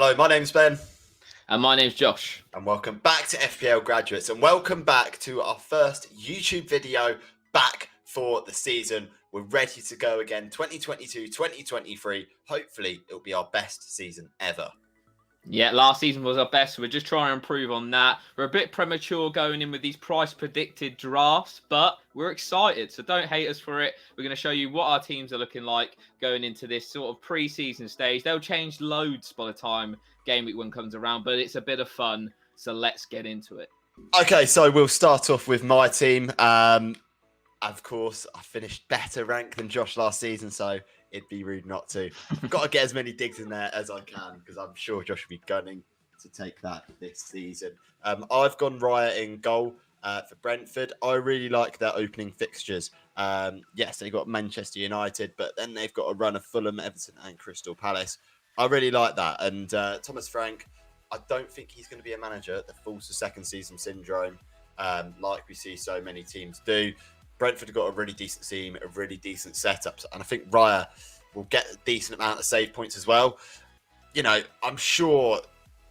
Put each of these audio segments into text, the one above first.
Hello, my name's Ben. And my name's Josh. And welcome back to FPL Graduates. And welcome back to our first YouTube video back for the season. We're ready to go again. 2022, 2023. Hopefully, it'll be our best season ever. Yeah, last season was our best. So we're just trying to improve on that. We're a bit premature going in with these price predicted drafts, but we're excited. So don't hate us for it. We're going to show you what our teams are looking like going into this sort of pre-season stage. They'll change loads by the time game week 1 comes around, but it's a bit of fun. So let's get into it. Okay, so we'll start off with my team. Of course, I finished better rank than Josh last season, so it'd be rude not to. I've got to get as many digs in there as I can because I'm sure Josh will be gunning to take that this season. I've gone Raya in goal for Brentford. I really like their opening fixtures. Yes, they've got Manchester United, but then they've got a run of Fulham, Everton and Crystal Palace. I really like that. And Thomas Frank, I don't think he's going to be a manager that falls to second season syndrome like we see so many teams do. Brentford have got a really decent team, a really decent setup, and I think Raya will get a decent amount of save points as well. I'm sure,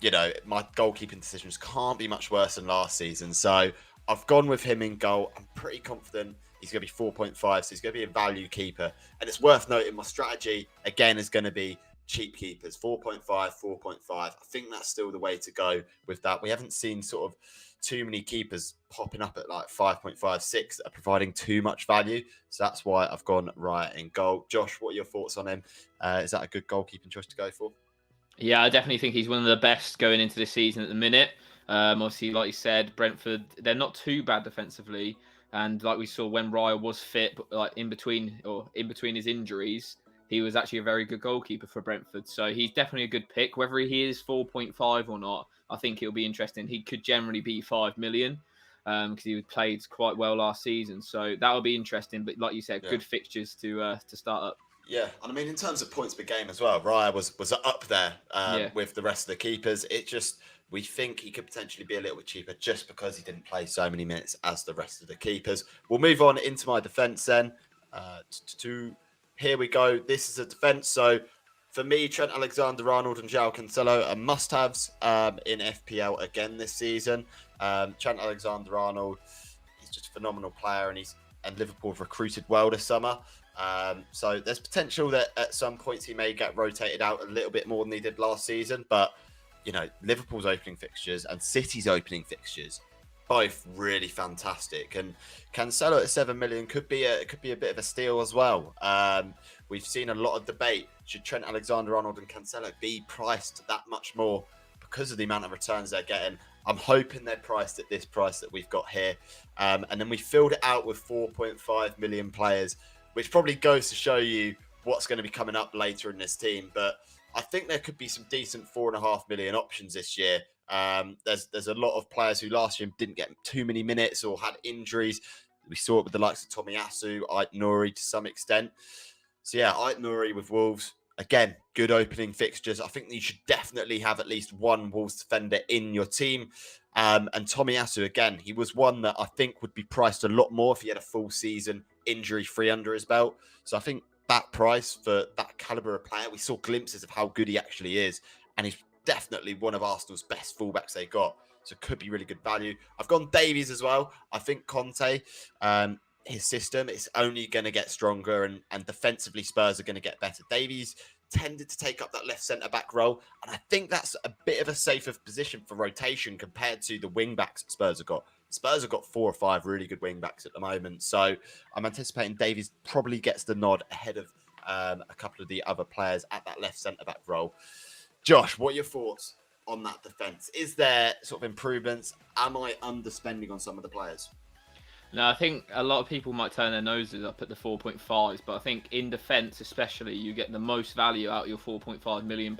my goalkeeping decisions can't be much worse than last season, so I've gone with him in goal. I'm pretty confident he's going to be 4.5, so he's going to be a value keeper. And it's worth noting my strategy, again, is going to be cheap keepers, 4.5, 4.5. I think that's still the way to go with that. We haven't seen sort of too many keepers popping up at like 5.5, 6 that are providing too much value. So that's why I've gone Raya in goal. Josh, what are your thoughts on him? Is that a good goalkeeping choice to go for? Yeah, I definitely think he's one of the best going into this season at the minute. Obviously, like you said, Brentford, they're not too bad defensively. And like we saw when Raya was fit, like in between his injuries, he was actually a very good goalkeeper for Brentford. So he's definitely a good pick. Whether he is 4.5 or not, I think it'll be interesting. He could generally be 5 million because he played quite well last season. So that will be interesting. But like you said, good fixtures to start up. Yeah, and I mean, in terms of points per game as well, Raya was up there with the rest of the keepers. We think he could potentially be a little bit cheaper just because he didn't play so many minutes as the rest of the keepers. We'll move on into my defence then. Here we go. This is a defence. So for me, Trent Alexander-Arnold and João Cancelo are must-haves in FPL again this season. Trent Alexander-Arnold, he's just a phenomenal player, and Liverpool have recruited well this summer. So there's potential that at some points he may get rotated out a little bit more than he did last season. But, Liverpool's opening fixtures and City's opening fixtures, both really fantastic. And Cancelo at 7 million could be a bit of a steal as well. We've seen a lot of debate. Should Trent Alexander-Arnold and Cancelo be priced that much more because of the amount of returns they're getting? I'm hoping they're priced at this price that we've got here. And then we filled it out with 4.5 million players, which probably goes to show you what's going to be coming up later in this team. But I think there could be some decent 4.5 million options this year. There's a lot of players who last year didn't get too many minutes or had injuries. We saw it with the likes of Tomiyasu, Ait-Nouri to some extent. So yeah, Ait-Nouri with Wolves. Again, good opening fixtures. I think you should definitely have at least one Wolves defender in your team. And Tomiyasu, again, he was one that I think would be priced a lot more if he had a full season injury-free under his belt. So I think that price for that caliber of player, we saw glimpses of how good he actually is. And he's definitely one of Arsenal's best fullbacks they got. So it could be really good value. I've gone Davies as well. I think Conte, his system is only going to get stronger and defensively Spurs are going to get better. Davies tended to take up that left centre-back role, and I think that's a bit of a safer position for rotation compared to the wing-backs Spurs have got. Spurs have got 4 or 5 really good wing-backs at the moment, so I'm anticipating Davies probably gets the nod ahead of a couple of the other players at that left centre-back role. Josh, what are your thoughts on that defence? Is there sort of improvements? Am I underspending on some of the players? No, I think a lot of people might turn their noses up at the 4.5s, but I think in defence especially, you get the most value out of your £4.5 million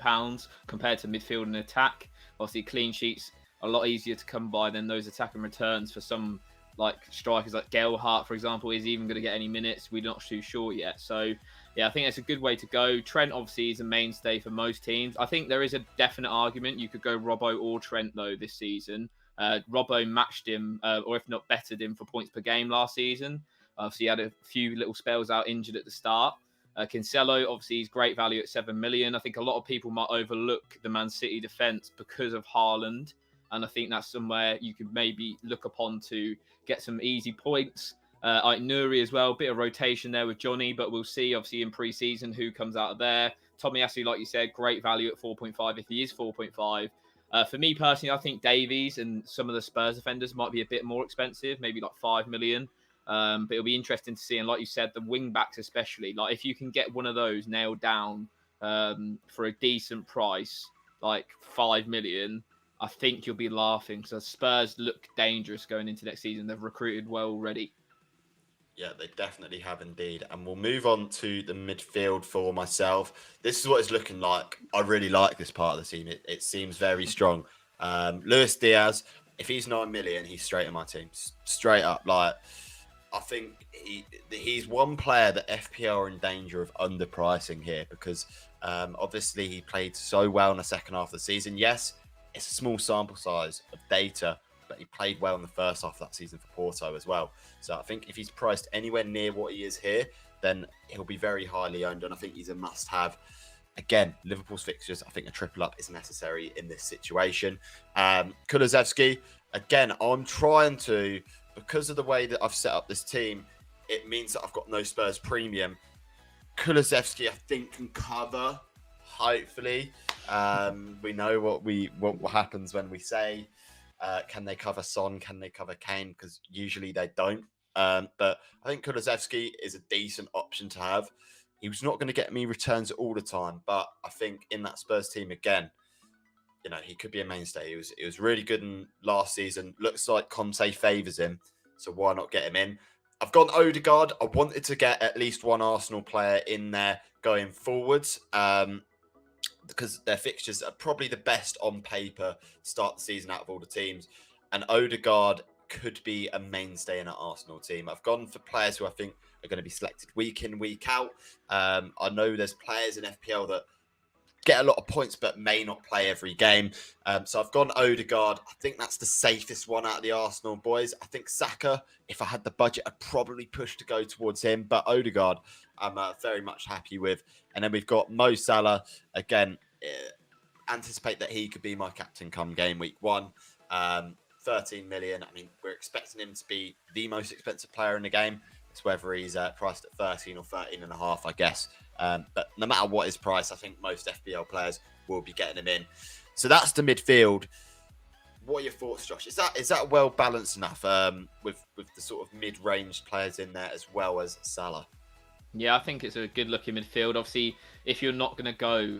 compared to midfield and attack. Obviously, clean sheets are a lot easier to come by than those attack and returns for some like strikers like Gelhardt, for example, is even going to get any minutes. We're not too sure yet. So, yeah, I think that's a good way to go. Trent, obviously, is a mainstay for most teams. I think there is a definite argument. You could go Robbo or Trent, though, this season. Robbo matched him, or if not bettered him for points per game last season. Obviously, he had a few little spells out injured at the start. Cancelo, obviously, he's great value at 7 million. I think a lot of people might overlook the Man City defence because of Haaland. And I think that's somewhere you could maybe look upon to get some easy points. Nuri as well, bit of rotation there with Johnny, but we'll see, obviously, in pre-season who comes out of there. Tomiyasu, like you said, great value at 4.5 if he is 4.5. For me personally, I think Davies and some of the Spurs defenders might be a bit more expensive, maybe like 5 million. But it'll be interesting to see. And like you said, the wing backs especially, like if you can get one of those nailed down for a decent price, like 5 million, I think you'll be laughing. So Spurs look dangerous going into next season. They've recruited well already. Yeah, they definitely have indeed. And we'll move on to the midfield for myself. This is what it's looking like. I really like this part of the team. It seems very strong. Luis Diaz, if he's 9 million, he's straight in my team. Straight up. Like, I think he's one player that FPL are in danger of underpricing here because obviously he played so well in the second half of the season. Yes, it's a small sample size of data, but he played well in the first half of that season for Porto as well. So I think if he's priced anywhere near what he is here, then he'll be very highly owned. And I think he's a must-have. Again, Liverpool's fixtures, I think a triple up is necessary in this situation. Kulusevski, again, I'm trying to, because of the way that I've set up this team, it means that I've got no Spurs premium. Kulusevski, I think, can cover, hopefully. We know what happens when we say, can they cover Son? Can they cover Kane? Because usually they don't. But I think Kulusevski is a decent option to have. He was not going to get me returns all the time, but I think in that Spurs team again, you know, he could be a mainstay. He was really good in last season. Looks like Conte favours him, so why not get him in? I've gone Odegaard. I wanted to get at least one Arsenal player in there going forwards. Because their fixtures are probably the best on paper to start the season out of all the teams. And Odegaard could be a mainstay in an Arsenal team. I've gone for players who I think are going to be selected week in, week out. I know there's players in FPL that get a lot of points but may not play every game. So I've gone Odegaard. I think that's the safest one out of the Arsenal boys. I think Saka, if I had the budget, I'd probably push to go towards him. But Odegaard, I'm very much happy with. And then we've got Mo Salah. Again, anticipate that he could be my captain come game week 1. 13 million. I mean, we're expecting him to be the most expensive player in the game. It's whether he's priced at 13 or 13 and a half, I guess. But no matter what his price, I think most FPL players will be getting him in. So that's the midfield. What are your thoughts, Josh? Is that well balanced enough with the sort of mid-range players in there as well as Salah? Yeah, I think it's a good-looking midfield. Obviously, if you're not going to go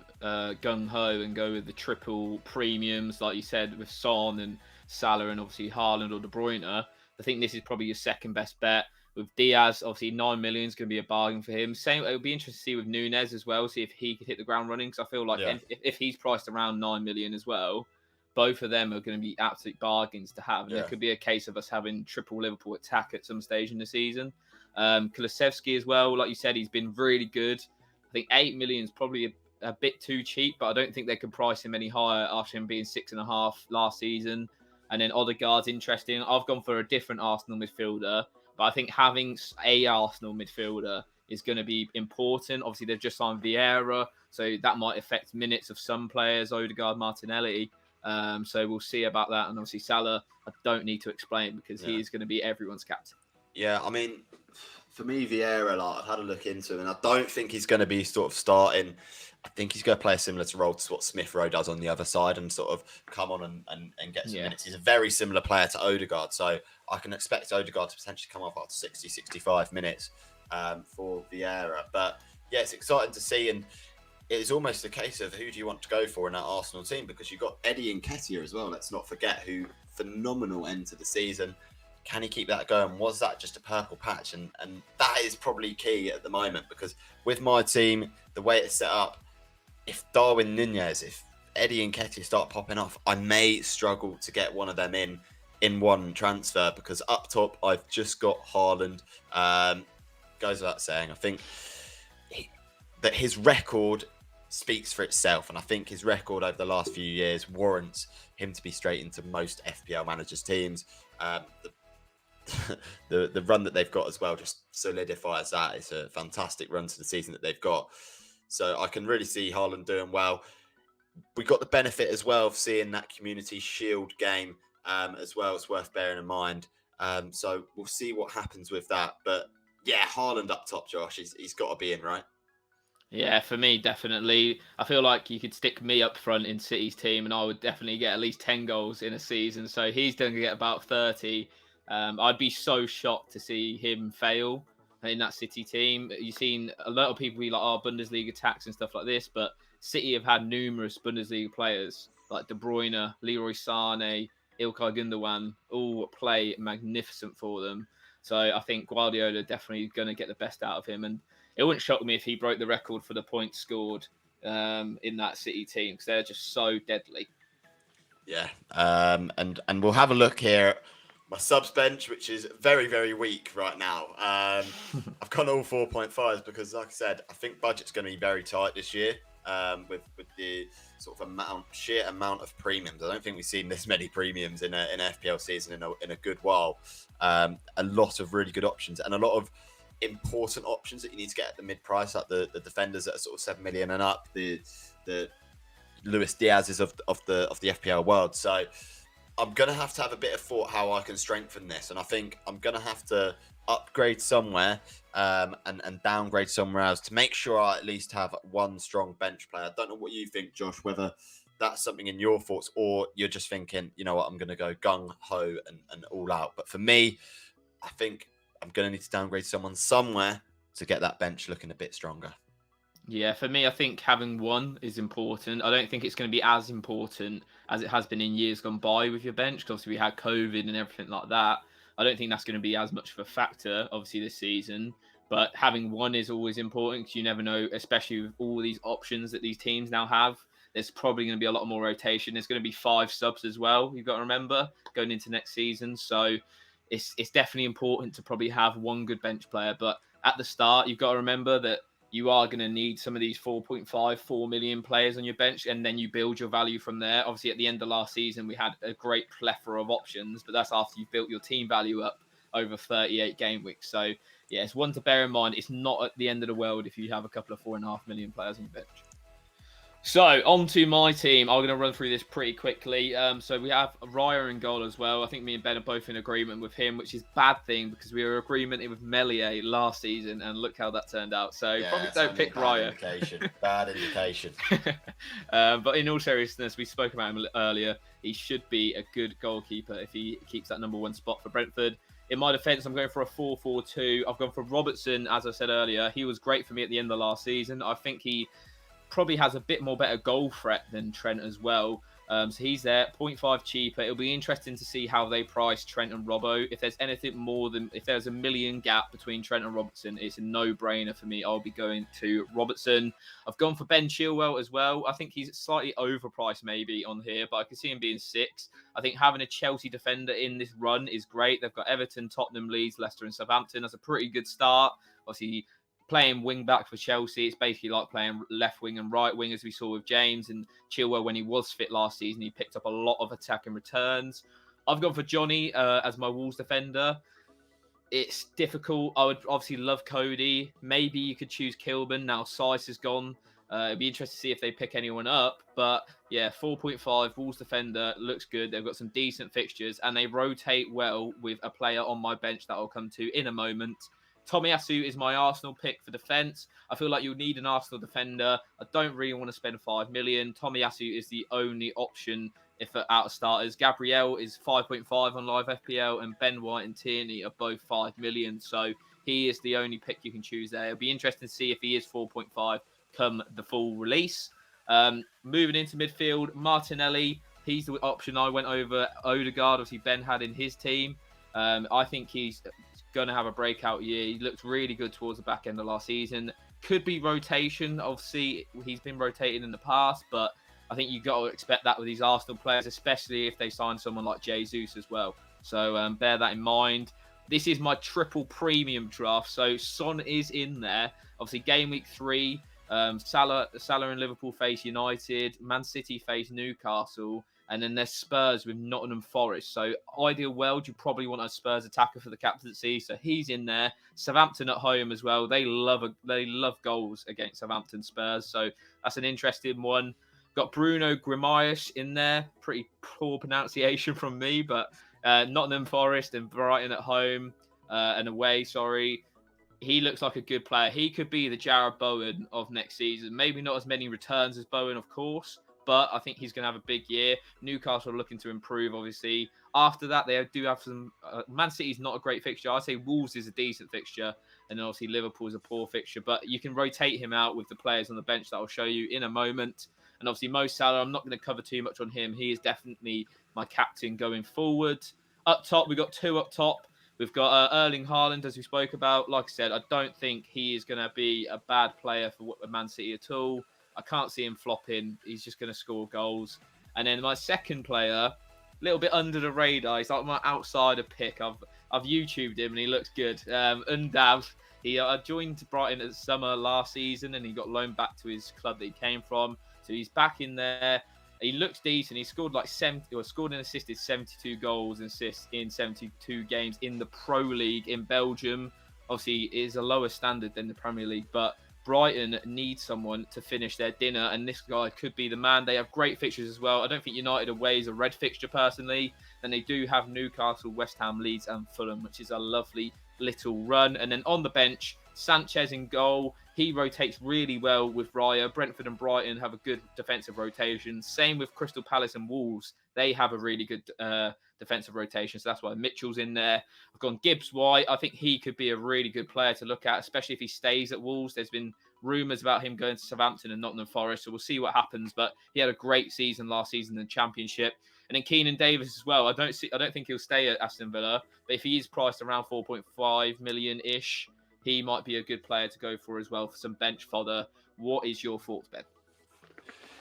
gung-ho and go with the triple premiums, like you said, with Son and Salah and obviously Haaland or De Bruyne, I think this is probably your second best bet. With Diaz, obviously 9 million is going to be a bargain for him. Same, it'll be interesting to see with Nunez as well, see if he could hit the ground running. Because I feel like if he's priced around 9 million as well, both of them are going to be absolute bargains to have. And it could be a case of us having triple Liverpool attack at some stage in the season. Kulusevski as well, like you said, he's been really good. I think 8 million is probably a bit too cheap, but I don't think they could price him any higher after him being 6.5 last season. And then Odegaard's interesting. I've gone for a different Arsenal midfielder, but I think having a Arsenal midfielder is going to be important. Obviously, they've just signed Vieira, so that might affect minutes of some players, Odegaard, Martinelli. So we'll see about that. And obviously, Salah, I don't need to explain because he is going to be everyone's captain. Yeah, I mean, for me, Vieira, like, I've had a look into him, and I don't think he's going to be sort of starting. I think he's going to play a similar role to what Smith Rowe does on the other side and sort of come on and get some minutes. He's a very similar player to Odegaard, so I can expect Odegaard to potentially come off after 60, 65 minutes for Vieira. But yeah, it's exciting to see, and it's almost a case of who do you want to go for in that Arsenal team, because you've got Eddie Nketiah as well, let's not forget, who phenomenal end to the season. Can he keep that going? Was that just a purple patch? And that is probably key at the moment, because with my team, the way it's set up, if Darwin Nunez, if Eddie and Nketiah start popping off, I may struggle to get one of them in one transfer, because up top, I've just got Haaland. Goes without saying, I think that his record speaks for itself, and I think his record over the last few years warrants him to be straight into most FPL managers' teams. the run that they've got as well just solidifies that. It's a fantastic run to the season that they've got. So I can really see Haaland doing well. We got the benefit as well of seeing that Community Shield game as well. It's worth bearing in mind. So we'll see what happens with that. But yeah, Haaland up top, Josh. He's got to be in, right? Yeah, for me, definitely. I feel like you could stick me up front in City's team, and I would definitely get at least 10 goals in a season. So he's going to get about 30. I'd be so shocked to see him fail in that City team. You've seen a lot of people be like, "Oh, Bundesliga tax and stuff like this," but City have had numerous Bundesliga players like De Bruyne, Leroy Sané, Ilkay Gundogan, all play magnificent for them. So I think Guardiola definitely going to get the best out of him, and it wouldn't shock me if he broke the record for the points scored in that City team, because they're just so deadly. Yeah, and we'll have a look here at my subs bench, which is very, very weak right now. I've gone all 4.5s because, like I said, I think budget's going to be very tight this year with the sort of sheer amount of premiums. I don't think we've seen this many premiums in an FPL season in a good while. A lot of really good options and a lot of important options that you need to get at the mid price, like the defenders that are sort of 7 million and up, the Luis Diaz's of the FPL world. So I'm gonna have to have a bit of thought how I can strengthen this, and I think I'm gonna have to upgrade somewhere and downgrade somewhere else to make sure I at least have one strong bench player. I don't know what you think, Josh, whether that's something in your thoughts or you're just thinking, you know what, I'm gonna go gung ho and all out. But for me, I think I'm going to need to downgrade someone somewhere to get that bench looking a bit stronger. Yeah, for me, I think having one is important. I don't think it's going to be as important as it has been in years gone by with your bench, because obviously we had COVID and everything like that. I don't think that's going to be as much of a factor, obviously, this season. But having one is always important, because you never know, especially with all these options that these teams now have. There's probably going to be a lot more rotation. There's going to be 5 subs as well, you've got to remember, going into next season. So it's definitely important to probably have one good bench player. But at the start, you've got to remember that you are going to need some of these 4 million players on your bench, and then you build your value from there. Obviously, at the end of last season, we had a great plethora of options, but that's after you've built your team value up over 38 game weeks. So, yeah, it's one to bear in mind. It's not at the end of the world if you have a couple of 4.5 million players on your bench. So, on to my team. I'm going to run through this pretty quickly. So, we have Raya in goal as well. I think me and Ben are both in agreement with him, which is a bad thing because we were in agreement with Meslier last season, and look how that turned out. So, yeah, probably don't pick Raya. Bad indication. But in all seriousness, we spoke about him earlier. He should be a good goalkeeper if he keeps that number 1 spot for Brentford. In my defence, I'm going for a 4-4-2. I've gone for Robertson, as I said earlier. He was great for me at the end of last season. I think he probably has a bit more better goal threat than Trent as well. So he's there, 0.5 cheaper. It'll be interesting to see how they price Trent and Robbo. If there's anything more than, if there's a million gap between Trent and Robertson, it's a no-brainer for me. I'll be going to Robertson. I've gone for Ben Chilwell as well. I think he's slightly overpriced maybe on here, but I can see him being 6. I think having a Chelsea defender in this run is great. They've got Everton, Tottenham, Leeds, Leicester and Southampton. That's a pretty good start. Obviously, playing wing back for Chelsea, it's basically like playing left wing and right wing, as we saw with James. And Chilwell, when he was fit last season, he picked up a lot of attacking returns. I've gone for Johnny as my Wolves defender. It's difficult. I would obviously love Cody. Maybe you could choose Kilburn. Now Sice is gone. It'd be interesting to see if they pick anyone up. But yeah, 4.5 Wolves defender looks good. They've got some decent fixtures and they rotate well with a player on my bench that I'll come to in a moment. Tomiyasu is my Arsenal pick for defence. I feel like you'll need an Arsenal defender. I don't really want to spend 5 million. Tomiyasu is the only option if out of starters. Gabriel is 5.5 on live FPL, and Ben White and Tierney are both 5 million. So he is the only pick you can choose there. It'll be interesting to see if he is 4.5 come the full release. Moving into midfield, Martinelli. He's the option I went over. Odegaard, obviously Ben had in his team. I think he's going to have a breakout year. He looked really good towards the back end of last season. Could be rotation. Obviously, he's been rotated in the past, but I think you've got to expect that with these Arsenal players, especially if they sign someone like Jesus as well. So bear that in mind. This is my triple premium draft. So Son is in there. Obviously, game week 3, Salah and Liverpool face United, Man City face Newcastle, and then there's Spurs with Nottingham Forest. So ideal world, you probably want a Spurs attacker for the captaincy. So he's in there. Southampton at home as well. They love goals against Southampton Spurs. So that's an interesting one. Got Bruno Guimaraes in there. Pretty poor pronunciation from me, but Nottingham Forest and Brighton at home and away. Sorry. He looks like a good player. He could be the Jarrod Bowen of next season. Maybe not as many returns as Bowen, of course, but I think he's going to have a big year. Newcastle are looking to improve, obviously. After that, they do have some... Man City's not a great fixture. I'd say Wolves is a decent fixture, and then obviously Liverpool is a poor fixture, but you can rotate him out with the players on the bench that I'll show you in a moment. And obviously Mo Salah, I'm not going to cover too much on him. He is definitely my captain going forward. Up top, we've got two up top. We've got Erling Haaland, as we spoke about. Like I said, I don't think he is going to be a bad player for Man City at all. I can't see him flopping. He's just going to score goals. And then my second player, a little bit under the radar. He's like my outsider pick. I've YouTubed him and he looks good. Undav. He joined Brighton at the summer last season and he got loaned back to his club that he came from. So he's back in there. He looks decent. He scored scored and assisted 72 goals and assists in 72 games in the Pro League in Belgium. Obviously, it is a lower standard than the Premier League, but Brighton needs someone to finish their dinner, and this guy could be the man. They have great fixtures as well. I don't think United away is a red fixture personally. Then they do have Newcastle, West Ham, Leeds, and Fulham, which is a lovely little run. And then on the bench, Sanchez in goal. He rotates really well with Raya. Brentford and Brighton have a good defensive rotation. Same with Crystal Palace and Wolves. They have a really good defensive rotation. So that's why Mitchell's in there. I've gone Gibbs White. I think he could be a really good player to look at, especially if he stays at Wolves. There's been rumours about him going to Southampton and Nottingham Forest. So we'll see what happens. But he had a great season last season in the Championship. And then Keenan Davis as well. I don't think he'll stay at Aston Villa. But if he is priced around 4.5 million-ish, he might be a good player to go for as well for some bench fodder. What is your thoughts, Ben?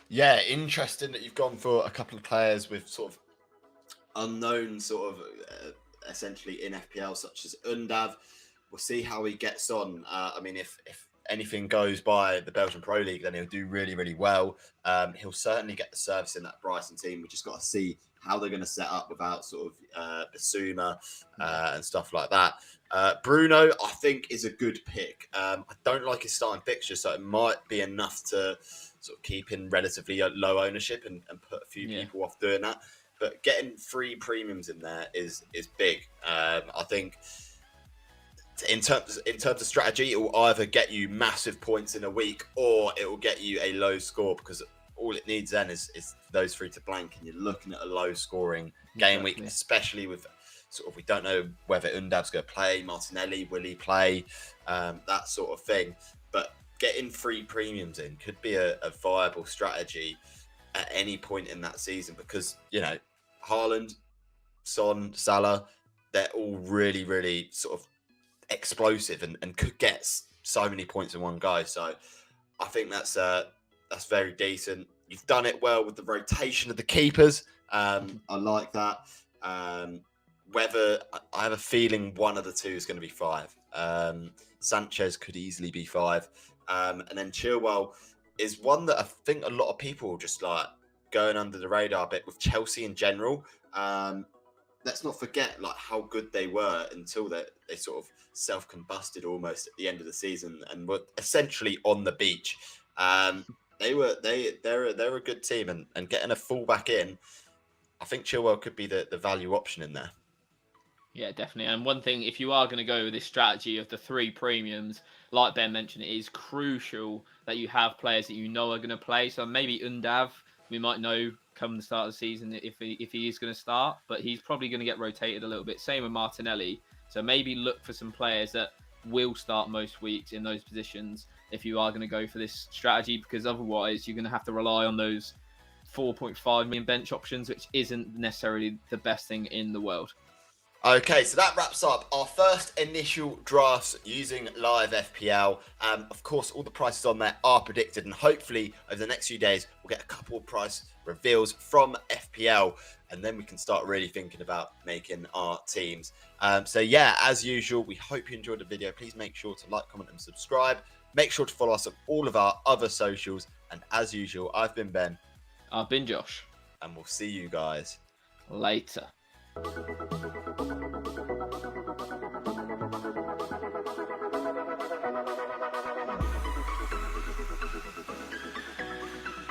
Yeah, interesting that you've gone for a couple of players with sort of unknown essentially in FPL, such as Undav. We'll see how he gets on. I mean, if anything goes by the Belgian Pro League, then he'll do really, really well. He'll certainly get the service in that Brighton team. We just got to see how they're going to set up without sort of Basuma and stuff like that. Bruno, I think, is a good pick. I don't like his starting fixture, so it might be enough to sort of keep in relatively low ownership and put a few people off doing that. But getting free premiums in there is big. I think in terms of strategy, it will either get you massive points in a week or it will get you a low score, because all it needs then is those three to blank, and you're looking at a low scoring game week, especially with sort of, we don't know whether Undav's going to play, Martinelli, will he play, that sort of thing. But getting free premiums in could be a viable strategy at any point in that season, because, you know, Haaland, Son, Salah, they're all really, really sort of explosive and could get so many points in one go. So I think that's very decent. You've done it well with the rotation of the keepers. I like that. Whether I have a feeling one of the two is going to be 5. Sanchez could easily be 5. And then Chilwell is one that I think a lot of people just like going under the radar a bit with Chelsea in general. Let's not forget like how good they were until they sort of self-combusted almost at the end of the season and were essentially on the beach. They're a good team, and getting a fullback in, I think Chilwell could be the value option in there. Yeah, definitely. And one thing, if you are going to go with this strategy of the 3 premiums, like Ben mentioned, it is crucial that you have players that you know are going to play. So maybe Undav, we might know come the start of the season if he is going to start, but he's probably going to get rotated a little bit. Same with Martinelli. So maybe look for some players that will start most weeks in those positions if you are going to go for this strategy, because otherwise you're going to have to rely on those 4.5 million bench options, which isn't necessarily the best thing in the world. Okay, so that wraps up our first initial drafts using live FPL. Of course, all the prices on there are predicted, and hopefully over the next few days, we'll get a couple of price reveals from FPL, and then we can start really thinking about making our teams. So yeah, as usual, we hope you enjoyed the video. Please make sure to like, comment, and subscribe. Make sure to follow us on all of our other socials. And as usual, I've been Ben. I've been Josh. And we'll see you guys later.